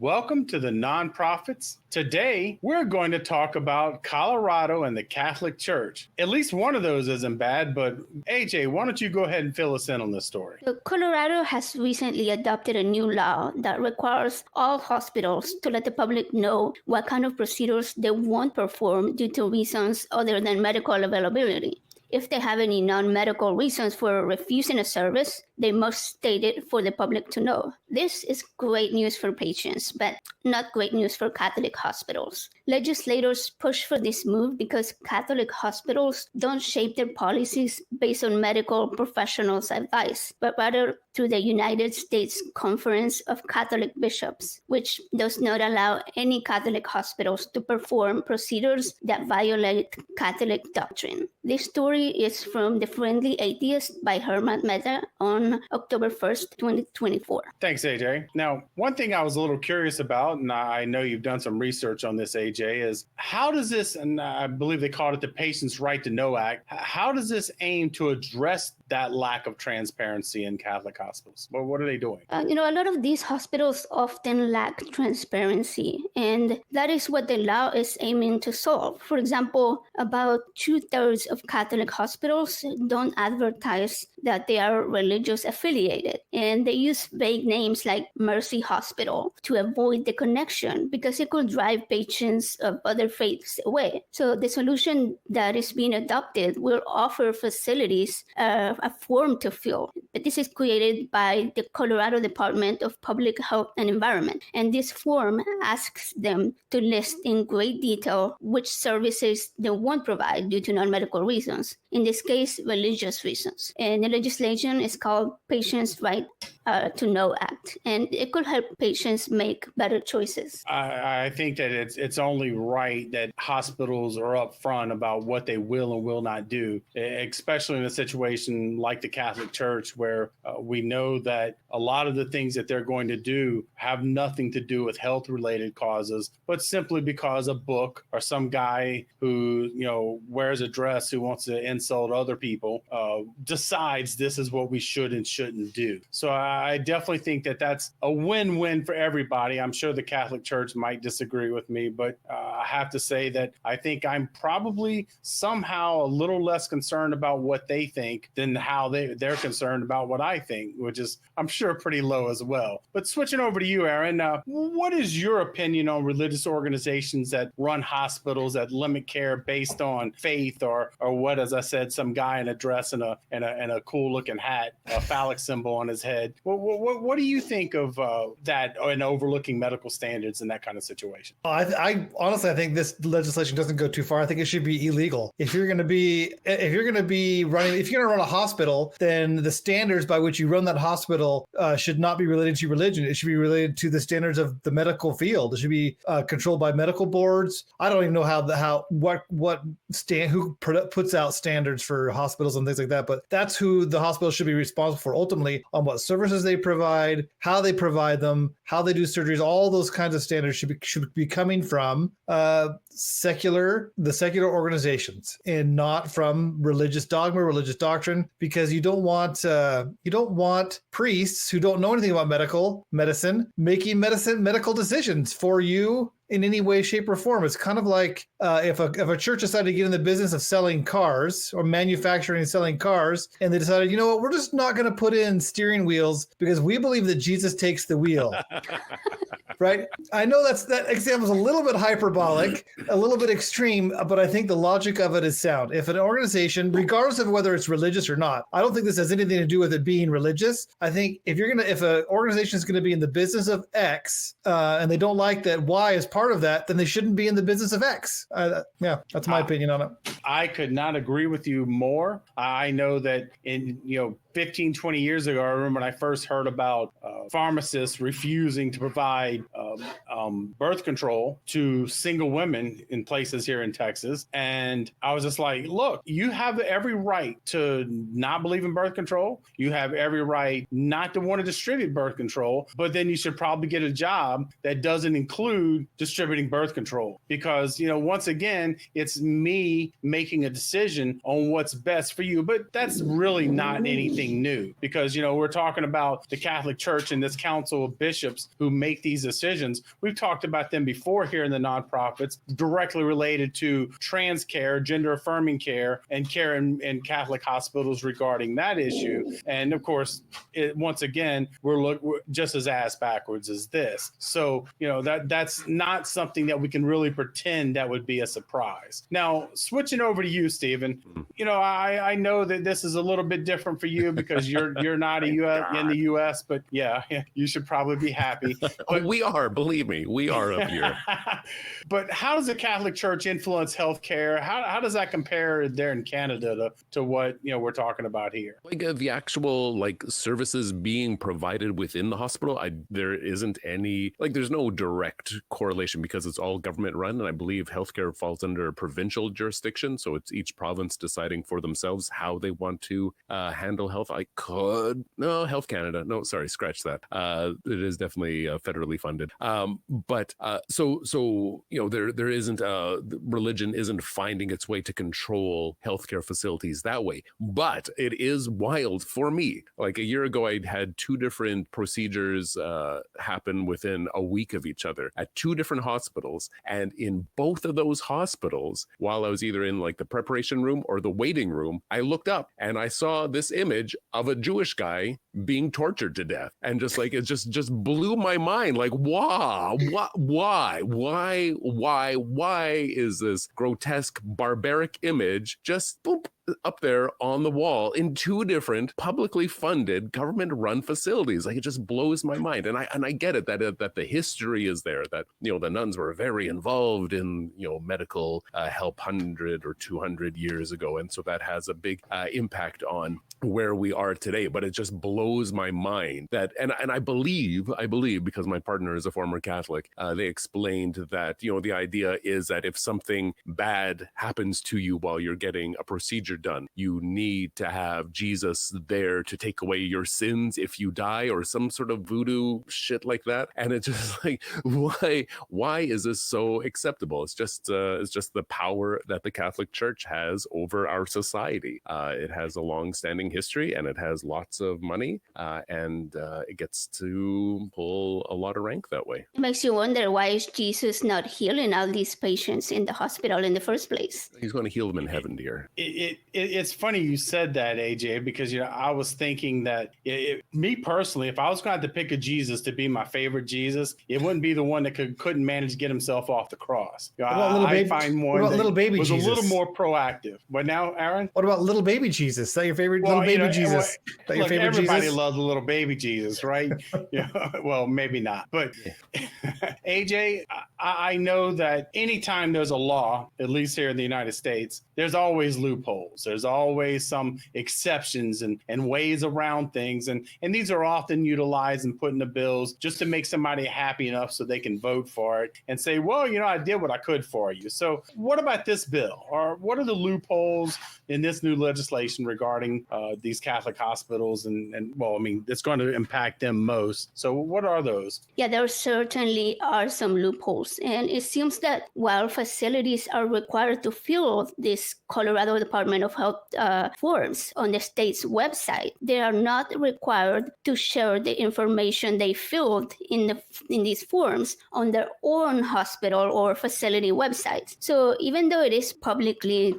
Welcome to the Nonprofits. Today, we're going to talk about Colorado and the Catholic Church. At least one of those isn't bad, but AJ, why don't you go ahead and fill us in on this story? Colorado has recently adopted a new law that requires all hospitals to let the public know what kind of procedures they won't perform due to reasons other than medical availability. If they have any non-medical reasons for refusing a service, they must state it for the public to know. This is great news for patients, but not great news for Catholic hospitals. Legislators push for this move because Catholic hospitals don't shape their policies based on medical professionals' advice, but rather through the United States Conference of Catholic Bishops, which does not allow any Catholic hospitals to perform procedures that violate Catholic doctrine. This story is from The Friendly Atheist by Herman Mehta on October 1st, 2024. Thanks, AJ. Now, one thing I was a little curious about, and I know you've done some research on this, AJ, is how does this, and I believe they called it the Patient's Right to Know Act, how does this aim to address that lack of transparency in Catholic hospitals? Well, what are they doing? A lot of these hospitals often lack transparency, and that is what the law is aiming to solve. For example, about 2/3 of Catholic hospitals don't advertise that they are religious affiliated, and they use vague names like Mercy Hospital to avoid the connection because it could drive patients of other faiths away. So the solution that is being adopted will offer facilities a form to fill. But this is created by the Colorado Department of Public Health and Environment, and this form asks them to list in great detail which services they won't provide due to non-medical reasons, in this case, religious reasons. And the legislation is called Patients' Right to Know Act, and it could help patients make better choices. I think that it's only right that hospitals are upfront about what they will and will not do, especially in a situation like the Catholic Church, where we know that a lot of the things that they're going to do have nothing to do with health-related causes, but simply because a book or some guy who wears a dress who wants to insult other people decides this is what we should and shouldn't do. So I definitely think that that's a win-win for everybody. I'm sure the Catholic Church might disagree with me, but I have to say that I think I'm probably somehow a little less concerned about what they think than how they're concerned about what I think, which is, I'm sure, pretty low as well. But switching over to you, Aaron, what is your opinion on religious organizations that run hospitals that limit care based on faith or what, as I said, some guy in a dress and a cool-looking hat, a phallic symbol on his head? What do you think of that and overlooking medical standards in that kind of situation? I honestly, I think this legislation doesn't go too far. I think it should be illegal. If you're going to run a hospital, then the standards by which you run that hospital should not be related to religion. It should be related to the standards of the medical field. It should be controlled by medical boards. I don't even know who puts out standards for hospitals and things like that, but that's who the hospital should be responsible for ultimately on what services they provide, how they provide them, how they do surgeries. All those kinds of standards should be coming from the secular organizations and not from religious dogma, religious doctrine, because you don't want priests who don't know anything about medicine making medical decisions for you in any way, shape, or form. It's kind of like if a church decided to get in the business of selling cars or manufacturing and selling cars, and they decided, we're just not going to put in steering wheels because we believe that Jesus takes the wheel. Right? I know that example is a little bit hyperbolic, a little bit extreme, but I think the logic of it is sound. If an organization, regardless of whether it's religious or not, I don't think this has anything to do with it being religious. I think if an organization is going to be in the business of X, and they don't like that Y is part of that, then they shouldn't be in the business of X. That's my opinion on it. I could not agree with you more. I know that in 15, 20 years ago, I remember when I first heard about pharmacists refusing to provide birth control to single women in places here in Texas. And I was just like, look, you have every right to not believe in birth control. You have every right not to want to distribute birth control, but then you should probably get a job that doesn't include distributing birth control. Because, once again, it's me making a decision on what's best for you. But that's really not anything anything new because, we're talking about the Catholic Church and this council of bishops who make these decisions. We've talked about them before here in the nonprofits, directly related to trans care, gender affirming care, and care in Catholic hospitals regarding that issue. And of course, once again, we're just as ass backwards as this. So, that's not something that we can really pretend that would be a surprise. Now, switching over to you, Stephen, I know that this is a little bit different for you because you're not in the U.S., but yeah, you should probably be happy. But, we are, believe me, we are up here. But how does the Catholic Church influence healthcare? How does that compare there in Canada to what we're talking about here? Like the actual services being provided within the hospital, there isn't any there's no direct correlation because it's all government run, and I believe healthcare falls under provincial jurisdiction, so it's each province deciding for themselves how they want to handle health. Health Canada. No, sorry, scratch that. It is definitely federally funded. But there isn't religion isn't finding its way to control healthcare facilities that way. But it is wild for me. Like a year ago, I had two different procedures happen within a week of each other at two different hospitals. And in both of those hospitals, while I was either in the preparation room or the waiting room, I looked up and I saw this image of a Jewish guy being tortured to death. And it just blew my mind. Why is this grotesque, barbaric image just boop, up there on the wall in two different publicly funded government-run facilities? It just blows my mind. And I get it that the history is there, that the nuns were very involved in medical help 100 or 200 years ago, and so that has a big impact on where we are today. But it just blows my mind that, and I believe because my partner is a former Catholic, they explained that the idea is that if something bad happens to you while you're getting a procedure done, you need to have Jesus there to take away your sins if you die, or some sort of voodoo shit like that. And it's just why is this so acceptable? It's just the power that the Catholic Church has over our society. It has a long-standing history, and it has lots of money, and it gets to pull a lot of rank that way. It makes you wonder, why is Jesus not healing all these patients in the hospital in the first place? He's going to heal them in heaven, dear. It's funny you said that, AJ, because I was thinking that me personally, if I was going to have to pick a Jesus to be my favorite Jesus, it wouldn't be the one that couldn't manage to get himself off the cross. I find one that little baby was Jesus? A little more proactive. But now, Aaron, what about little baby Jesus? Is that your favorite little baby Jesus? Everybody loves a little baby Jesus, right? Well, maybe not. But AJ, I know that anytime there's a law, at least here in the United States, there's always loopholes. There's always some exceptions and ways around things. And these are often utilized and put in the bills just to make somebody happy enough so they can vote for it and say, well, I did what I could for you. So what about this bill? Or what are the loopholes in this new legislation regarding these Catholic hospitals? And well, I mean, it's going to impact them most. So what are those? Yeah, there certainly are some loopholes. And it seems that while facilities are required to fill this Colorado Department of Health forms on the state's website, they are not required to share the information they filled in these forms on their own hospital or facility websites. So even though it is publicly,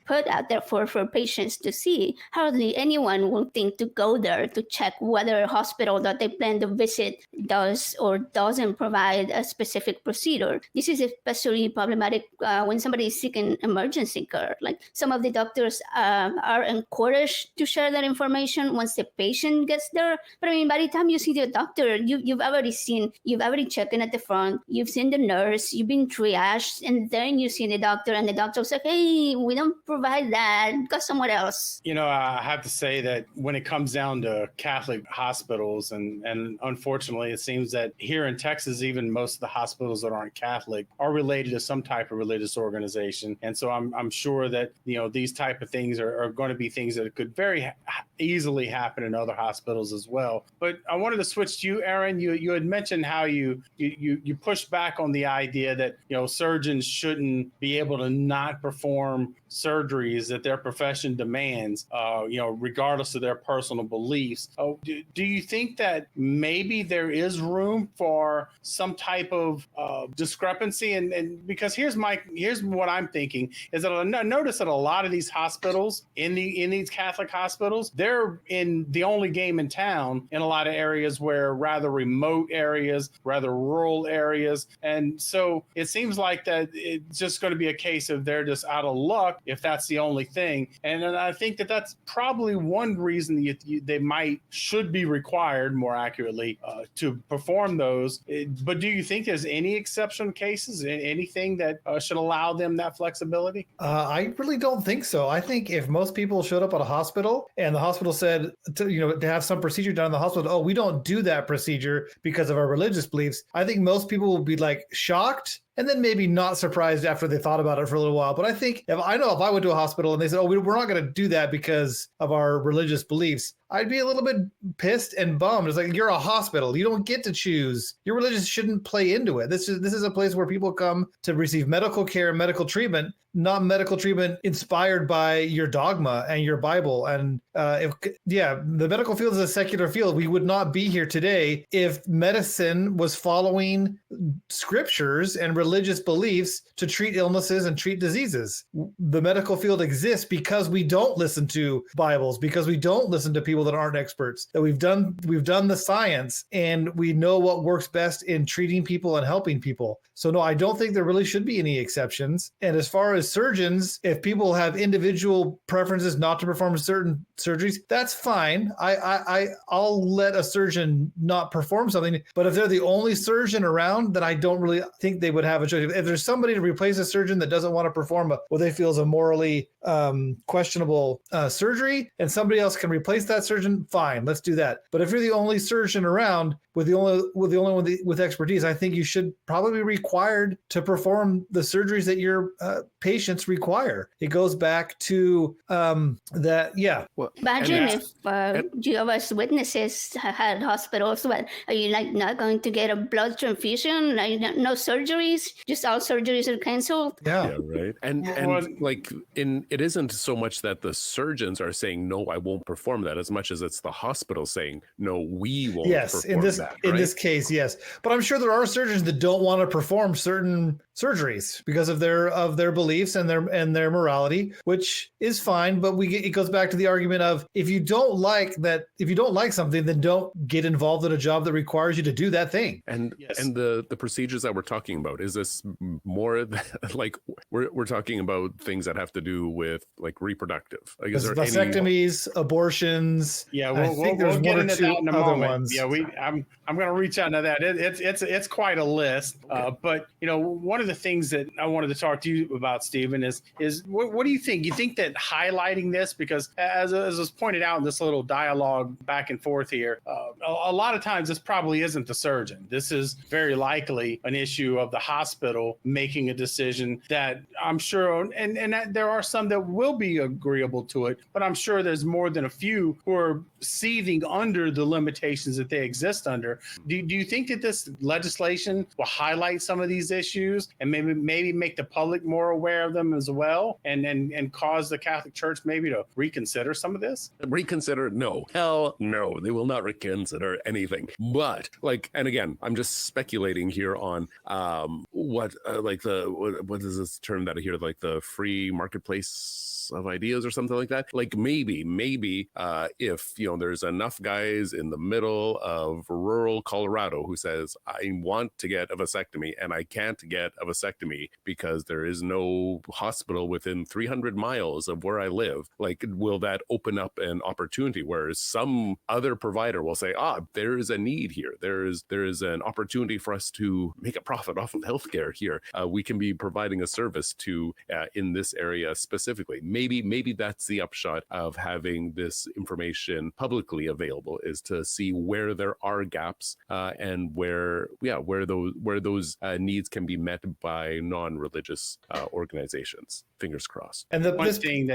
put out there for patients to see, hardly anyone will think to go there to check whether a hospital that they plan to visit does or doesn't provide a specific procedure. This is especially problematic when somebody is seeking emergency care. Like some of the doctors are encouraged to share that information once the patient gets there. But I mean, by the time you see the doctor, you've already checked in at the front, you've seen the nurse, you've been triaged, and then you see the doctor, and the doctor's like, hey, we don't provide that, go somewhere else. I have to say that when it comes down to Catholic hospitals, and unfortunately, it seems that here in Texas, even most of the hospitals that aren't Catholic are related to some type of religious organization. And so I'm sure that, these type of things are going to be things that could very easily happen in other hospitals as well. But I wanted to switch to you, Aaron. You had mentioned how you pushed back on the idea that, surgeons shouldn't be able to not perform surgeries that their profession demands, regardless of their personal beliefs. Do you think that maybe there is room for some type of discrepancy? And because here's what I'm thinking is that I notice that a lot of these hospitals in these Catholic hospitals, they're in the only game in town in a lot of areas where rather remote areas, rather rural areas. And so it seems like that it's just going to be a case of they're just out of luck if that's the only thing. And I think that that's probably one reason they should be required, more accurately, to perform those. But do you think there's any exception cases, anything that should allow them that flexibility? I really don't think so. I think if most people showed up at a hospital and the hospital said to have some procedure done in the hospital, oh, we don't do that procedure because of our religious beliefs, I think most people would be like shocked and then maybe not surprised after they thought about it for a little while. But I think if I went to a hospital and they said, oh, we're not going to do that because of our religious beliefs, I'd be a little bit pissed and bummed. It's like, you're a hospital. You don't get to choose. Your religion shouldn't play into it. This is a place where people come to receive medical care, medical treatment, not medical treatment inspired by your dogma and your Bible. And the medical field is a secular field. We would not be here today if medicine was following scriptures and religious beliefs to treat illnesses and treat diseases. The medical field exists because we don't listen to Bibles, because we don't listen to people that aren't experts, that we've done the science and we know what works best in treating people and helping people. So no, I don't think there really should be any exceptions. And as far as surgeons, if people have individual preferences not to perform certain surgeries, that's fine. I'll let a surgeon not perform something. But if they're the only surgeon around, then I don't really think they would have a choice. If there's somebody to replace a surgeon that doesn't want to perform what they feel is a morally questionable surgery, and somebody else can replace that surgeon, fine, let's do that. But if you're the only surgeon around with the only one with expertise, I think you should probably be required to perform the surgeries that your patients require. It goes back to that. Yeah. Well, imagine if Jehovah's Witnesses had hospitals. What, are you not going to get a blood transfusion? No surgeries? Just all surgeries are canceled? Yeah, right. And it isn't so much that the surgeons are saying, no, I won't perform that, as much as it's the hospital saying, no, we won't perform that. In this case, yes. But I'm sure there are surgeons that don't want to perform certain surgeries because of their beliefs and their morality, which is fine. But it goes back to the argument of if you don't like something, then don't get involved in a job that requires you to do that thing. And the procedures that we're talking about, is this more like we're talking about things that have to do with like reproductive, like is there vasectomies, abortions? Yeah, I think there's we'll one or two other ones. Yeah, I'm going to reach out to that. It's quite a list. Okay. But one of the things that I wanted to talk to you about, Stephen, is what do you think? You think that highlighting this, because as was pointed out in this little dialogue back and forth here, a lot of times this probably isn't the surgeon. This is very likely an issue of the hospital making a decision that I'm sure, and that there are some that will be agreeable to it, but I'm sure there's more than a few who are seething under the limitations that they exist under. Do you think that this legislation will highlight some of these issues and maybe make the public more aware of them as well, and cause the Catholic Church maybe to reconsider some of this? Reconsider? No. Hell no. They will not reconsider anything. But and again, I'm just speculating here on what is this term that I hear, like the free marketplace of ideas or something like that. Like maybe if there's enough guys in the middle of rural Colorado who says, I want to get a vasectomy and I can't get a vasectomy because there is no hospital within 300 miles of where I live, like, will that open up an opportunity where some other provider will say, there is a need here. There is an opportunity for us to make a profit off of healthcare here. We can be providing a service to in this area specifically. Maybe that's the upshot of having this information publicly available, is to see where there are gaps and where those needs can be met by non-religious organizations. Fingers crossed. And one more thing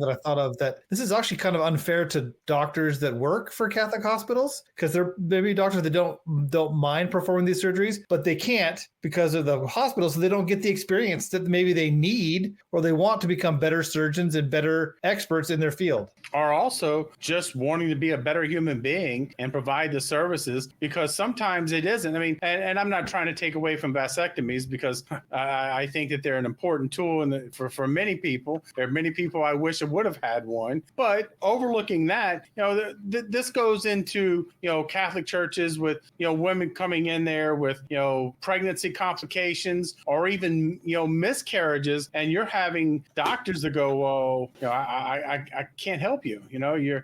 that I thought of, that this is actually kind of unfair to doctors that work for Catholic hospitals, because there may be doctors that don't mind performing these surgeries, but they can't because of the hospital, so they don't get the experience that maybe they need or they want to become better surgeons and better experts in their field. Are also just wanting to be a better human being and provide the services, because sometimes it isn't. I mean, and I'm not trying to take away from vasectomies, because I think that they're an important tool for many people. There are many people I wish I would have had one, but overlooking that, this goes into, Catholic churches with, women coming in there with, pregnancy complications or even, miscarriages, and you're having doctors that go, well, I can't help you.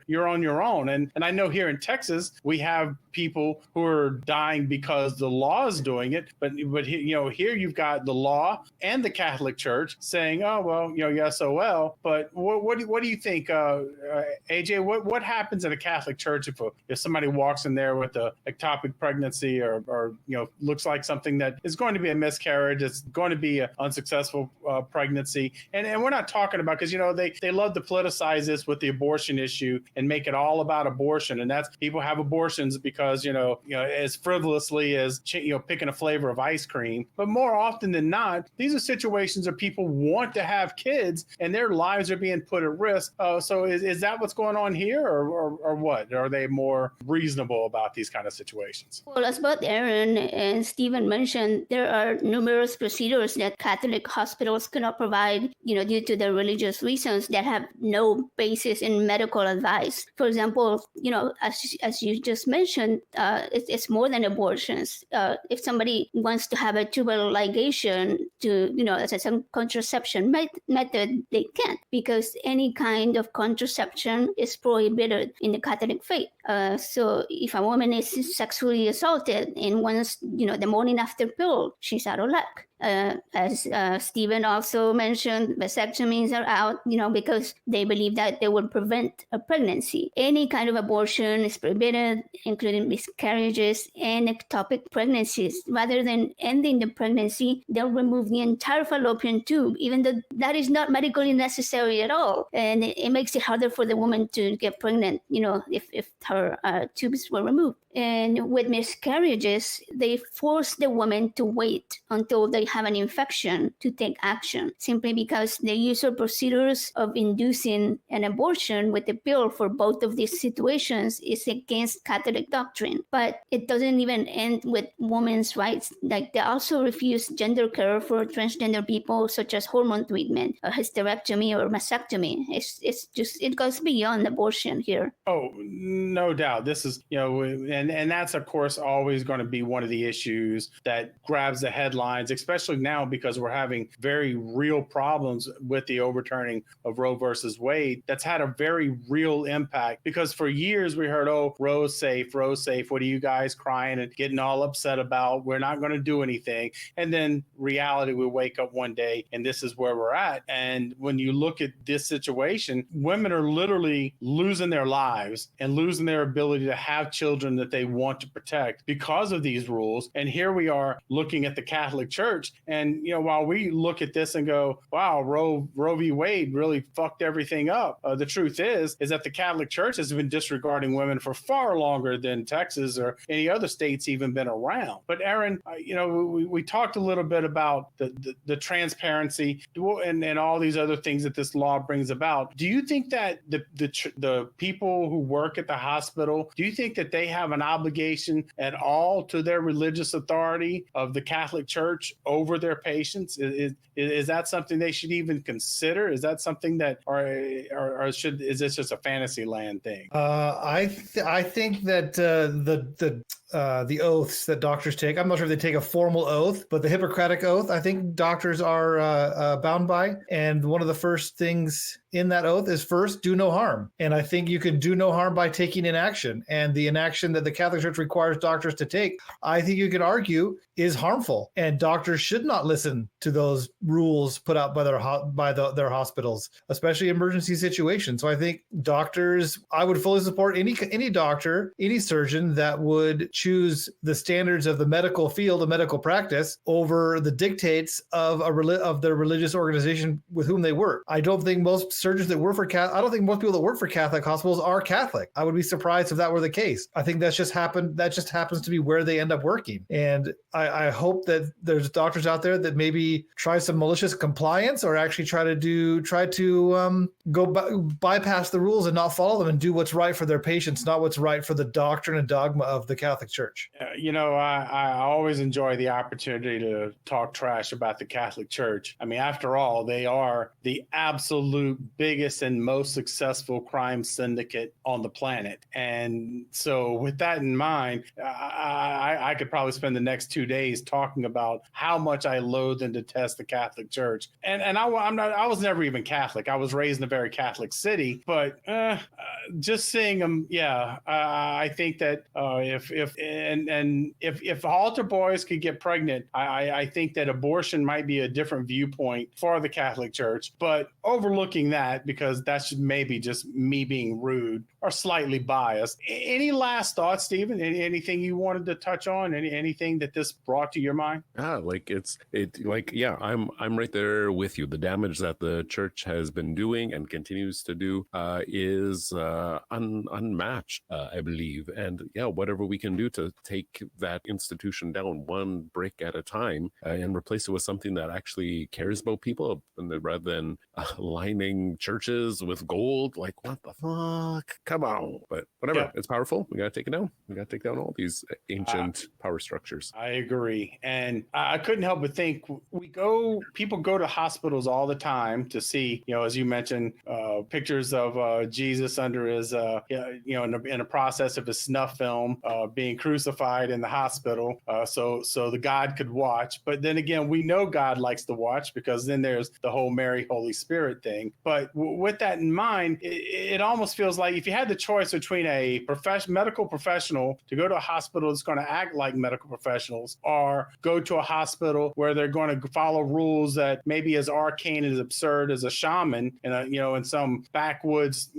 You're on your own. And I know here in Texas, we have people who are dying because the law is doing it. But here you've got the law and the Catholic Church saying, oh, well, SOL. But what do you think, AJ, what happens in a Catholic church if somebody walks in there with a ectopic pregnancy or looks like something that is going to be a miscarriage, it's going to be an unsuccessful pregnancy? And we're not talking about, because, they love to politicize this with the abortion issue and make it all about abortion. And that's, people have abortions because, as frivolously as, picking a flavor of ice cream. But more often than not, these are situations where people want to have kids and their lives are being put at risk. So is that what's going on here, or what? Are they more reasonable about these kind of situations? Well, as both Aaron and Stephen mentioned, there are numerous procedures that Catholic hospitals cannot provide, due to their religious reasons, that have no basis in medical advice. For example, as you just mentioned, it's more than abortions. If somebody wants to have a tubal ligation as a contraception method, they can't, because any kind of contraception is prohibited in the Catholic faith. So if a woman is sexually assaulted and wants, the morning after pill, she's out of luck. As Stephen also mentioned, vasectomies are out, because they believe that they will prevent a pregnancy. Any kind of abortion is prohibited, including miscarriages and ectopic pregnancies. Rather than ending the pregnancy, they'll remove the entire fallopian tube, even though that is not medically necessary at all. And it makes it harder for the woman to get pregnant, if her tubes were removed. And with miscarriages, they force the woman to wait until they have an infection to take action, simply because the usual procedures of inducing an abortion with a pill for both of these situations is against Catholic doctrine. But it doesn't even end with women's rights. Like, they also refuse gender care for transgender people, such as hormone treatment, a hysterectomy or mastectomy. It goes beyond abortion here. Oh, no doubt. This is, and that's, of course, always going to be one of the issues that grabs the headlines, especially now, because we're having very real problems with the overturning of Roe versus Wade. That's had a very real impact, because for years we heard, oh, Roe's safe, Roe's safe. What are you guys crying and getting all upset about? We're not going to do anything. And then reality, we wake up one day and this is where we're at. And when you look at this situation, women are literally losing their lives and losing their ability to have children that they want to protect because of these rules. And here we are looking at the Catholic Church. And, while we look at this and go, wow, Roe v. Wade really fucked everything up, the truth is that the Catholic Church has been disregarding women for far longer than Texas or any other states even been around. But Aaron, we talked a little bit about the transparency and all these other things that this law brings about. Do you think that the people who work at the hospital, do you think that they have an obligation at all to their religious authority of the Catholic Church over their patients? Is that something they should even consider? Is that something that, or is this just a fantasy land thing? I think that the oaths that doctors take. I'm not sure if they take a formal oath, but the Hippocratic oath, I think doctors are bound by. And one of the first things in that oath is first, do no harm. And I think you can do no harm by taking inaction. And the inaction that the Catholic Church requires doctors to take, I think you could argue is harmful. And doctors should not listen to those rules put out by their hospitals, especially emergency situations. So I think doctors, I would fully support any doctor, any surgeon that would choose the standards of the medical field, of medical practice, over the dictates of their religious organization with whom they work. I don't think most surgeons that work for I don't think most people that work for Catholic hospitals are Catholic. I would be surprised if that were the case. I think that just happens to be where they end up working. And I hope that there's doctors out there that maybe try some malicious compliance or actually try to bypass the rules and not follow them and do what's right for their patients, not what's right for the doctrine and dogma of the Catholic Church. I always enjoy the opportunity to talk trash about the Catholic Church. I mean, after all, they are the absolute biggest and most successful crime syndicate on the planet. And so with that in mind, I could probably spend the next 2 days talking about how much I loathe and detest the Catholic Church. And I was never even Catholic. I was raised in a very Catholic city, but just seeing them, I think that if altar boys could get pregnant, I think that abortion might be a different viewpoint for the Catholic Church. But overlooking that, because that's maybe just me being rude or slightly biased. Any last thoughts, Stephen? Anything you wanted to touch on? Anything that this brought to your mind? I'm right there with you. The damage that the church has been doing and continues to do is unmatched, I believe. And whatever we can do to take that institution down one brick at a time and replace it with something that actually cares about people rather than lining churches with gold. Like, what the fuck? Come on. But whatever. It's powerful. We got to take it down. We got to take down all these ancient power structures. I agree. And I couldn't help but think people go to hospitals all the time to see, as you mentioned, pictures of Jesus under his, in a process of his snuff film, being crucified in the hospital. So the God could watch. But then again, we know God likes to watch, because then there's the whole Mary, Holy Spirit thing. But with that in mind, it almost feels like if you had the choice between a medical professional to go to a hospital that's going to act like medical professionals, or go to a hospital where they're going to follow rules that maybe as arcane and as absurd as a shaman in some backwoods,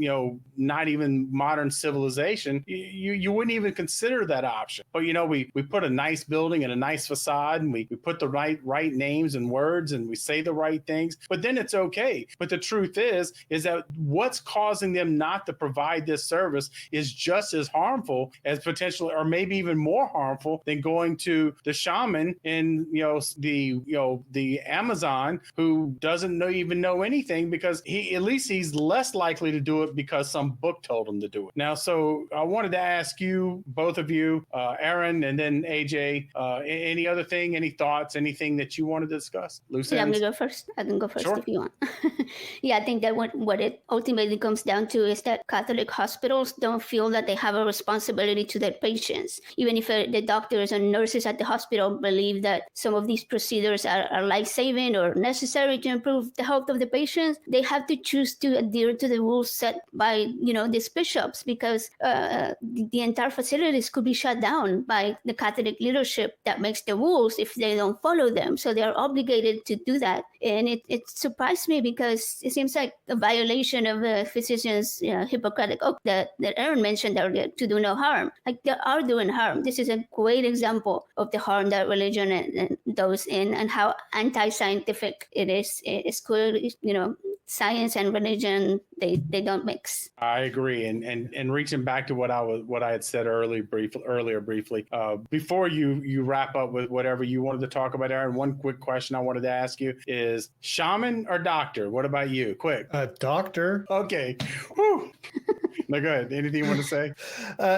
not even modern civilization, you wouldn't even consider that option. But we put a nice building and a nice facade, and we put the right names and words, and we say the right things, but then it's okay. But the truth is that what's causing them not to provide this service is just as harmful as potentially, or maybe even more harmful than going to the shaman in the Amazon, who doesn't even know anything, because he's less likely to do it because some book told him to do it. Now, so I wanted to ask you, both of you, Aaron and then AJ, any other thing, any thoughts, anything that you want to discuss? Loose ends? I'm gonna go first. I can go first. Sure. If you want. I think that what it ultimately comes down to is that Catholic hospitals don't feel that they have a responsibility to their patients. Even if the doctors and nurses at the hospital believe that some of these procedures are life-saving or necessary to improve the health of the patients, they have to choose to adhere to the rules set by these bishops, because the entire facilities could be shut down by the Catholic leadership that makes the rules if they don't follow them. So they are obligated to do that. And it surprised me, because it seems like a violation of the physician's Hippocratic oath that Aaron mentioned earlier, to do no harm. Like, they are doing harm. This is a great example of the harm that religion and does in, and how anti-scientific it is. It's clearly, science and religion, they don't mix. I agree. And reaching back to what I had said earlier briefly, before you wrap up with whatever you wanted to talk about, Aaron, one quick question I wanted to ask you is, shaman or doctor? What about you? Quick. Doctor. Okay. Whew. No, go ahead. Anything you want to say?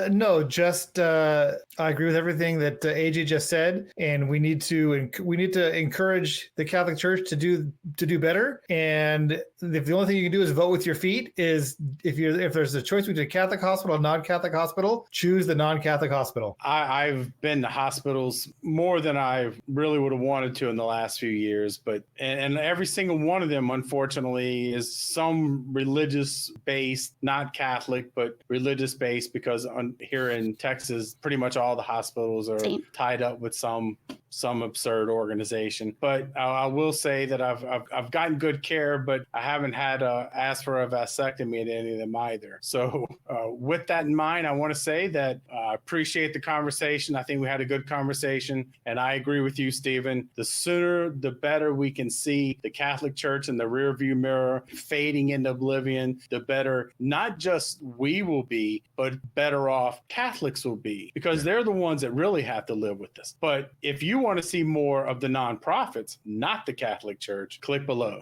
No, just I agree with everything that AJ just said, and we need to encourage the Catholic Church to do better. And if the only thing you can do is vote with your feet, is if there's a choice between a Catholic hospital and non-Catholic hospital, choose the non-Catholic hospital. I've been to hospitals more than I really would have wanted to in the last few years, but and every single one of them, unfortunately, is some religious based, not Catholic, but religious based, because here in Texas, pretty much all the hospitals are tied up with some absurd organization. But I will say that I've gotten good care, but I haven't had asked for a vasectomy at any of them either. So with that in mind, I want to say that I appreciate the conversation. I think we had a good conversation, and I agree with you, Stephen. The sooner, the better we can see the Catholic Church in the rearview mirror fading into oblivion, the better not just we will be, but better off Catholics will be, because they're the ones that really have to live with this. But if you want to see more of the nonprofits, not the Catholic Church, click below.